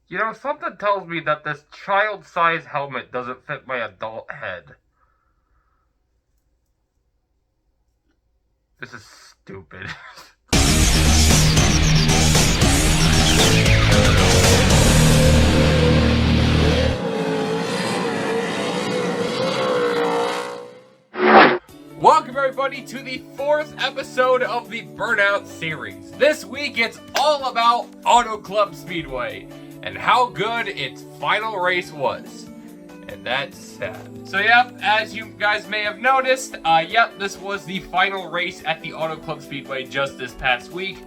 You know, something tells me that this child-sized helmet doesn't fit my adult head. This is stupid. Welcome everybody to the 4th episode of the Burnout series. This week it's all about Auto Club Speedway and how good its final race was. And that's sad. So yep, as you guys may have noticed, this was the final race at the Auto Club Speedway just this past week.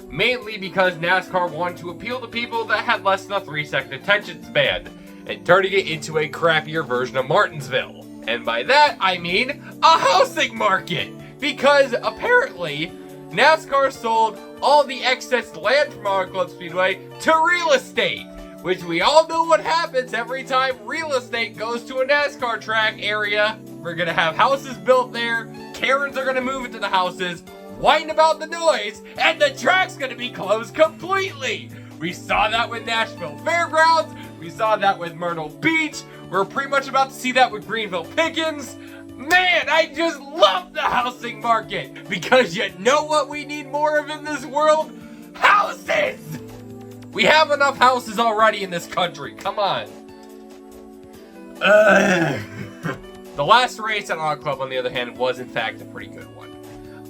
Mainly because NASCAR wanted to appeal to people that had less than a 3-second attention span and turning it into a crappier version of Martinsville. And by that, I mean a housing market! Because apparently, NASCAR sold all the excess land from Auto Club Speedway to real estate! Which we all know what happens every time real estate goes to a NASCAR track area. We're gonna have houses built there, Karens are gonna move into the houses, whine about the noise, and the track's gonna be closed completely! We saw that with Nashville Fairgrounds, we saw that with Myrtle Beach, we're pretty much about to see that with Greenville Pickens. Man, I just love the housing market! Because you know what we need more of in this world? Houses! We have enough houses already in this country, come on. The last race at Auto Club, on the other hand, was in fact a pretty good one.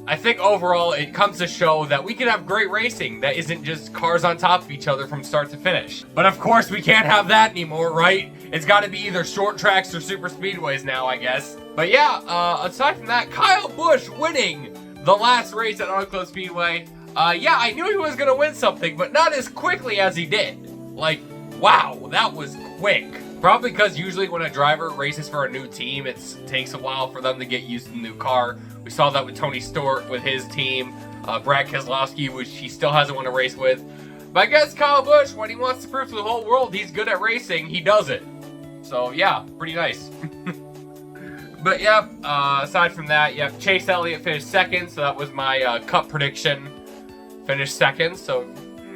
I think overall it comes to show that we can have great racing that isn't just cars on top of each other from start to finish. But of course we can't have that anymore, right? It's gotta be either short tracks or super speedways now, I guess. But yeah, aside from that, Kyle Busch winning the last race at Auto Club Speedway. Yeah, I knew he was gonna win something, but not as quickly as he did. Like, wow, that was quick. Probably because usually when a driver races for a new team, it takes a while for them to get used to the new car. We saw that with Tony Stewart with his team, Brad Keselowski, which he still hasn't won a race with. But I guess Kyle Busch, when he wants to prove to the whole world he's good at racing, he does it. So yeah, pretty nice. But yeah, aside from that, yeah, Chase Elliott finished second, so that was my Cup prediction. Finished second, so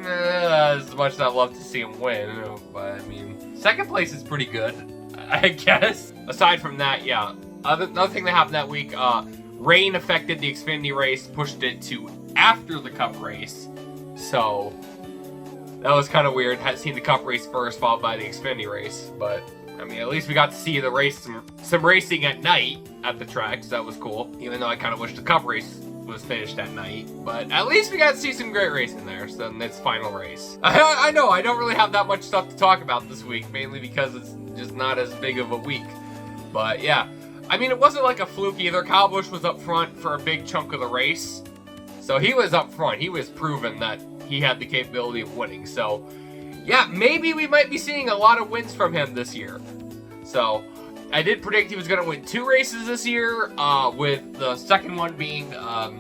as much as I'd love to see him win, but I mean, second place is pretty good, I guess. Aside from that, yeah, another thing that happened that week, rain affected the Xfinity race, pushed it to after the Cup race, so that was kind of weird. Had seen the Cup race first, followed by the Xfinity race, but I mean, at least we got to see the race, some racing at night at the track, so that was cool. Even though I kind of wish the Cup race was finished at night, but at least we got to see some great racing there, so in its final race. I know, I don't really have that much stuff to talk about this week, mainly because it's just not as big of a week. But yeah, I mean, it wasn't like a fluke either. Kyle Busch was up front for a big chunk of the race, so he was up front. He was proven that he had the capability of winning, so yeah, maybe we might be seeing a lot of wins from him this year. So I did predict he was going to win 2 races this year, with the second one being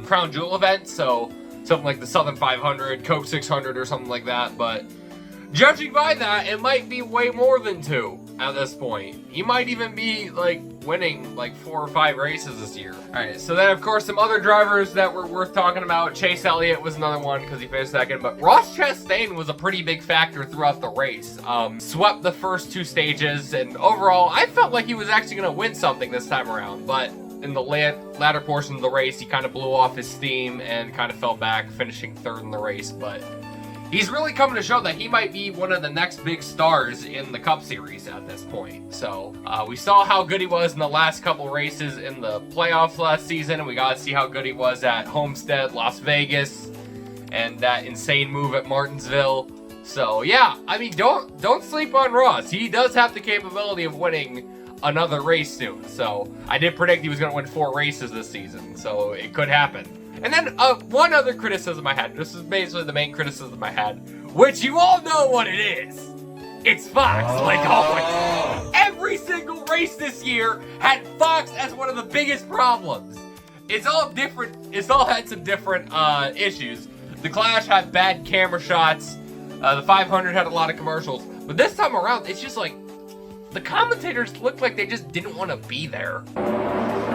Crown Jewel event, so something like the Southern 500, Coke 600 or something like that, but judging by that, it might be way more than 2 at this point. He might even be like winning like 4 or 5 races this year. Alright, so then of course some other drivers that were worth talking about. Chase Elliott was another one because he finished second, but Ross Chastain was a pretty big factor throughout the race. Swept the first 2 stages, and overall I felt like he was actually going to win something this time around, but in the latter portion of the race he kind of blew off his steam and kind of fell back, finishing 3rd in the race, but he's really coming to show that he might be one of the next big stars in the Cup Series at this point. So, we saw how good he was in the last couple races in the playoffs last season, and we got to see how good he was at Homestead, Las Vegas, and that insane move at Martinsville. So, yeah, I mean, don't sleep on Ross. He does have the capability of winning another race soon. So, I did predict he was going to win 4 races this season, so it could happen. And then one other criticism I had, this is basically the main criticism I had, which you all know what it is. It's Fox, like always. Every single race this year had Fox as one of the biggest problems. It's all different, it's all had some different issues. The Clash had bad camera shots, the 500 had a lot of commercials, but this time around, it's just like, the commentators looked like they just didn't want to be there.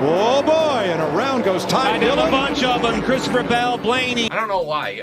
Oh boy, and around goes Ty Dillon. A bunch of them, Christopher Bell, Blaney. I don't know why.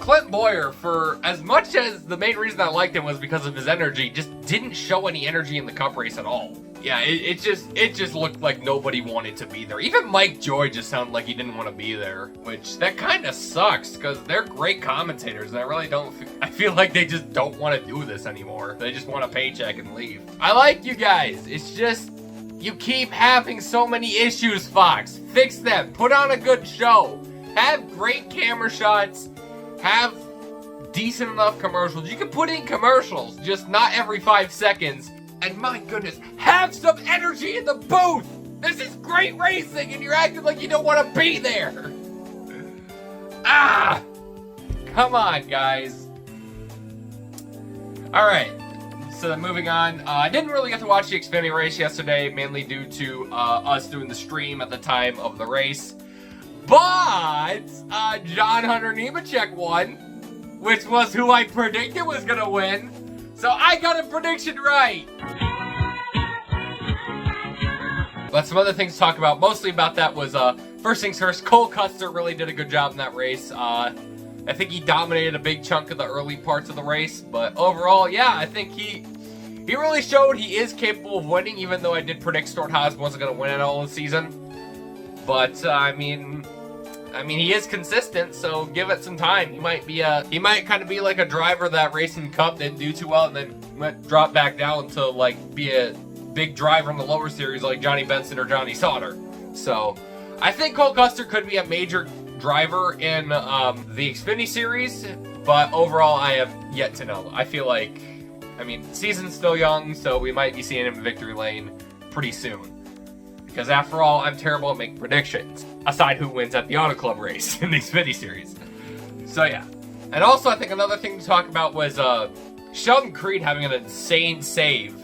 Clint Boyer, for as much as the main reason I liked him was because of his energy, just didn't show any energy in the cup race at all. Yeah, it just looked like nobody wanted to be there. Even Mike Joy just sounded like he didn't want to be there, which that kind of sucks because they're great commentators, and I really don't. I feel like they just don't want to do this anymore. They just want a paycheck and leave. I like you guys. It's just you keep having so many issues, Fox. Fix them. Put on a good show. Have great camera shots. Have decent enough commercials. You can put in commercials, just not every 5 seconds. And my goodness, have some energy in the booth! This is great racing and you're acting like you don't want to be there! Ah! Come on, guys. Alright, so moving on. I didn't really get to watch the Xfinity race yesterday, mainly due to us doing the stream at the time of the race. But John Hunter Nemechek won, which was who I predicted was going to win. So I got a prediction right! But some other things to talk about, mostly about that was, first things first, Cole Custer really did a good job in that race. I think he dominated a big chunk of the early parts of the race, but overall, yeah, I think he really showed he is capable of winning, even though I did predict Stewart Haas wasn't going to win it all the season. But, I mean, he is consistent, so give it some time. He might kind of be like a driver that racing Cup didn't do too well, and then might drop back down to like be a big driver in the lower series like Johnny Benson or Johnny Sauter. So I think Cole Custer could be a major driver in the Xfinity series, but overall I have yet to know. I feel like, I mean, season's still young, so we might be seeing him in victory lane pretty soon. Because after all, I'm terrible at making predictions, aside who wins at the Auto Club race in the Xfinity series. So yeah. And also I think another thing to talk about was Sheldon Creed having an insane save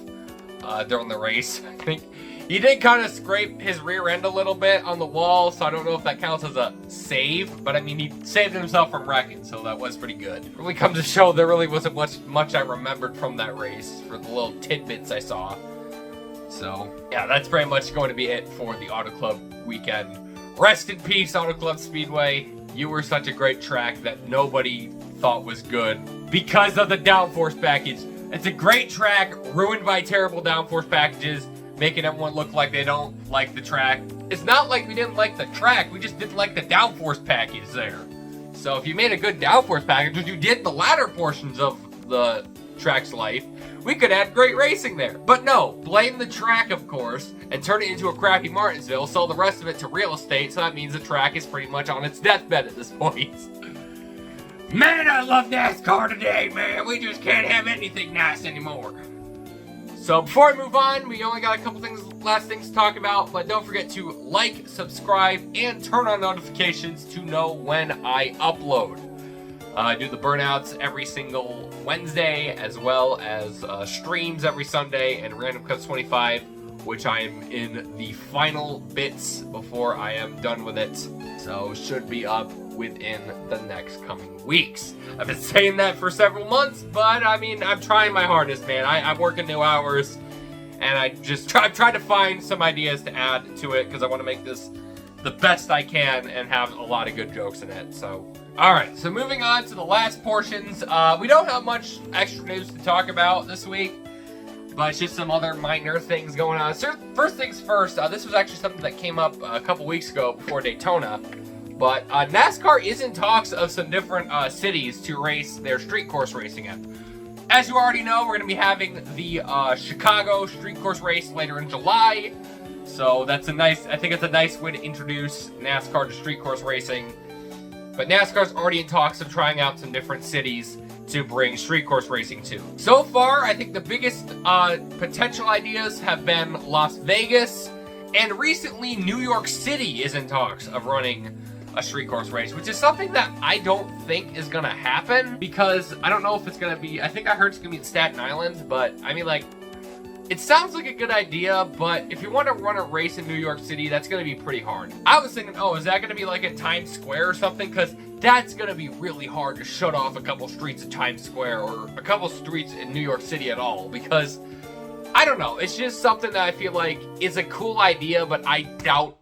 during the race. I think he did kind of scrape his rear end a little bit on the wall, so I don't know if that counts as a save, but I mean, he saved himself from wrecking, so that was pretty good. It really comes to show there really wasn't much I remembered from that race for the little tidbits I saw. So, yeah, that's pretty much going to be it for the Auto Club weekend. Rest in peace, Auto Club Speedway. You were such a great track that nobody thought was good because of the downforce package. It's a great track, ruined by terrible downforce packages, making everyone look like they don't like the track. It's not like we didn't like the track, we just didn't like the downforce package there. So if you made a good downforce package, which you did the latter portions of the track's life, we could add great racing there. But no, blame the track, of course, and turn it into a crappy Martinsville, sell the rest of it to real estate, so that means the track is pretty much on its deathbed at this point. Man, I love NASCAR today, man. We just can't have anything nice anymore. So before I move on, we only got a couple last things to talk about, but don't forget to like, subscribe, and turn on notifications to know when I upload. I do the burnouts every single Wednesday, as well as streams every Sunday, and Random Cuts 25, which I am in the final bits before I am done with it. So should be up within the next coming weeks. I've been saying that for several months, but I mean, I'm trying my hardest, man. I'm working new hours, and I'm trying to find some ideas to add to it, because I want to make this the best I can and have a lot of good jokes in it. So, alright, so moving on to the last portions. We don't have much extra news to talk about this week, but it's just some other minor things going on. So first things first, this was actually something that came up a couple weeks ago before Daytona. But NASCAR is in talks of some different cities to race their street course racing at. As you already know, we're going to be having the Chicago street course race later in July. So that's I think it's a nice way to introduce NASCAR to street course racing. But NASCAR's already in talks of trying out some different cities to bring street course racing to. So far, I think the biggest potential ideas have been Las Vegas, and recently New York City is in talks of running a street course race, which is something that I don't think is gonna happen, because I don't know if it's gonna be, I think I heard it's gonna be in Staten Island, but I mean, like, it sounds like a good idea, but if you want to run a race in New York City, that's gonna be pretty hard. I was thinking, oh, is that gonna be like at Times Square or something? Because that's gonna be really hard to shut off a couple streets at Times Square or a couple streets in New York City at all, because I don't know, it's just something that I feel like is a cool idea, but I doubt.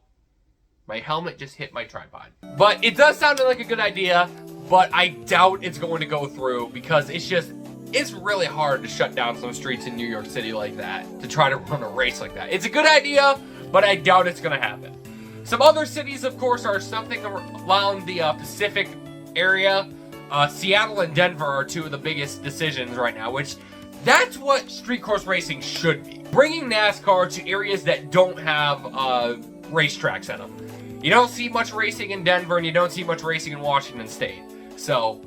My helmet just hit my tripod. But it does sound like a good idea, but I doubt it's going to go through because it's really hard to shut down some streets in New York City like that, to try to run a race like that. It's a good idea, but I doubt it's going to happen. Some other cities, of course, are something around the Pacific area. Seattle and Denver are two of the biggest decisions right now, which that's what street course racing should be. Bringing NASCAR to areas that don't have racetracks in them. You don't see much racing in Denver, and you don't see much racing in Washington State. So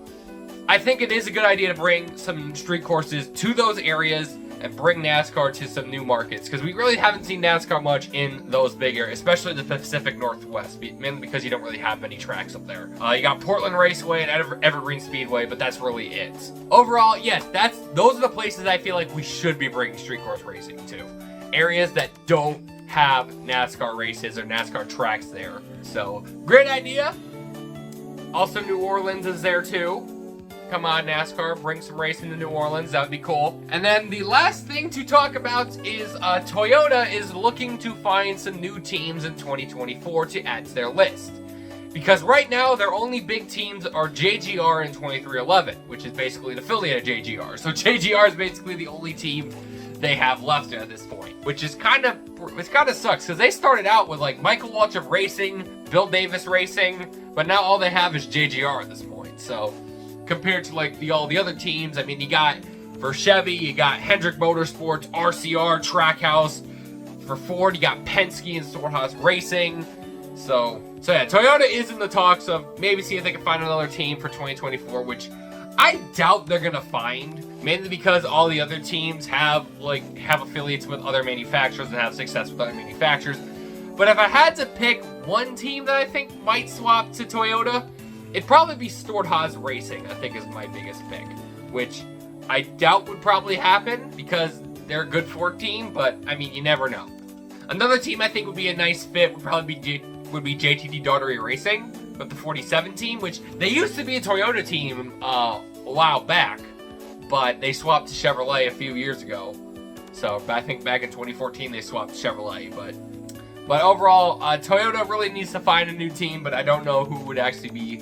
I think it is a good idea to bring some street courses to those areas and bring NASCAR to some new markets, because we really haven't seen NASCAR much in those big areas, especially the Pacific Northwest, mainly because you don't really have many tracks up there. You got Portland Raceway and Evergreen Speedway, but that's really it. Overall, yes, those are the places I feel like we should be bringing street course racing to. Areas that don't have NASCAR races or NASCAR tracks there. So, great idea. Also, New Orleans is there too. Come on, NASCAR, bring some racing to New Orleans. That would be cool. And then the last thing to talk about is Toyota is looking to find some new teams in 2024 to add to their list. Because right now, their only big teams are JGR and 2311, which is basically an affiliate of JGR. So JGR is basically the only team they have left at this point, which is kind of sucks, because they started out with like Michael Waltrip Racing, Bill Davis Racing, but now all they have is JGR at this point. So compared to like all the other teams, I mean, you got for Chevy, you got Hendrick Motorsports, RCR, Trackhouse. For Ford, you got Penske and Storehouse Racing. So yeah, Toyota is in the talks of maybe see if they can find another team for 2024, which I doubt they're gonna find, mainly because all the other teams have affiliates with other manufacturers and have success with other manufacturers. But if I had to pick one team that I think might swap to Toyota, it'd probably be Storehouse Racing, I think, is my biggest pick, which I doubt would probably happen because they're a good Ford team, but I mean, you never know. Another team I think would be a nice fit would probably be JTD Daughtery Racing, with the 47 team, which they used to be a Toyota team a while back, but they swapped to Chevrolet a few years ago. So I think back in 2014 they swapped to Chevrolet, but overall, Toyota really needs to find a new team, but I don't know who would actually be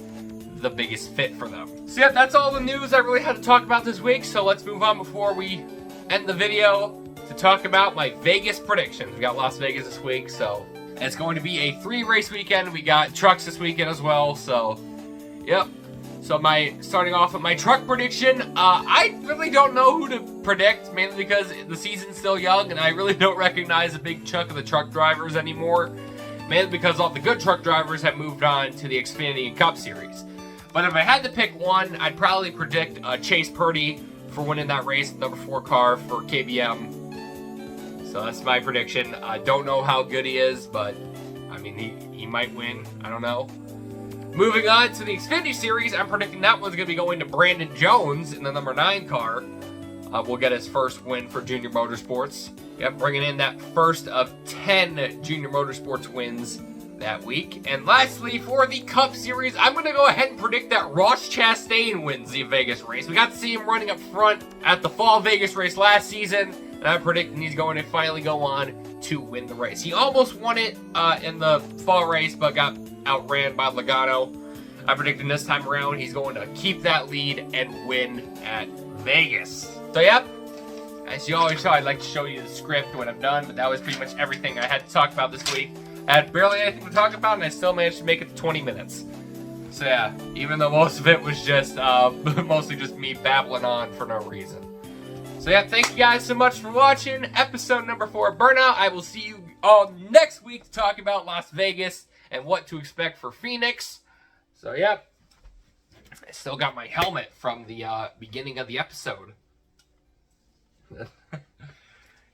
the biggest fit for them. So yeah, that's all the news I really had to talk about this week, so let's move on before we end the video to talk about my Vegas predictions. We got Las Vegas this week, so it's going to be a 3-race weekend. We got trucks this weekend as well, so yep. So starting off with my truck prediction, I really don't know who to predict, mainly because the season's still young and I really don't recognize a big chunk of the truck drivers anymore, mainly because all the good truck drivers have moved on to the Xfinity and Cup Series. But if I had to pick one, I'd probably predict Chase Purdy for winning that race, number 4 car for KBM. So that's my prediction. I don't know how good he is, but I mean, he might win. I don't know. Moving on to the Xfinity Series, I'm predicting that one's going to be going to Brandon Jones in the number 9 car. Will get his first win for Junior Motorsports. Yep, bringing in that first of 10 Junior Motorsports wins that week. And lastly, for the Cup Series, I'm going to go ahead and predict that Ross Chastain wins the Vegas race. We got to see him running up front at the Fall Vegas race last season, and I'm predicting he's going to finally go on to win the race. He almost won it in the fall race, but got outran by Logano. I'm predicting this time around he's going to keep that lead and win at Vegas. So yep, as you always saw, I'd like to show you the script when I'm done, but that was pretty much everything I had to talk about this week. I had barely anything to talk about, and I still managed to make it to 20 minutes. So yeah, even though most of it was just mostly just me babbling on for no reason. So yeah, thank you guys so much for watching episode number 4 of Burnout. I will see you all next week to talk about Las Vegas and what to expect for Phoenix. So yeah, I still got my helmet from the beginning of the episode.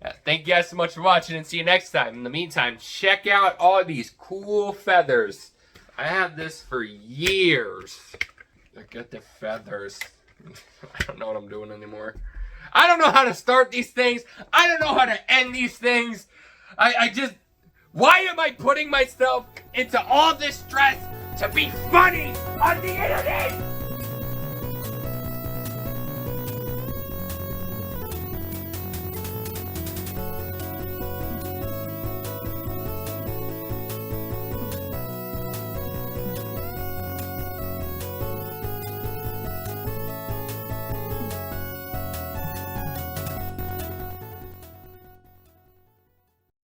Yeah, thank you guys so much for watching, and see you next time. In the meantime, check out all these cool feathers. I had this for years. Look at the feathers. I don't know what I'm doing anymore. I don't know how to start these things. I don't know how to end these things. Why am I putting myself into all this stress to be funny on the internet?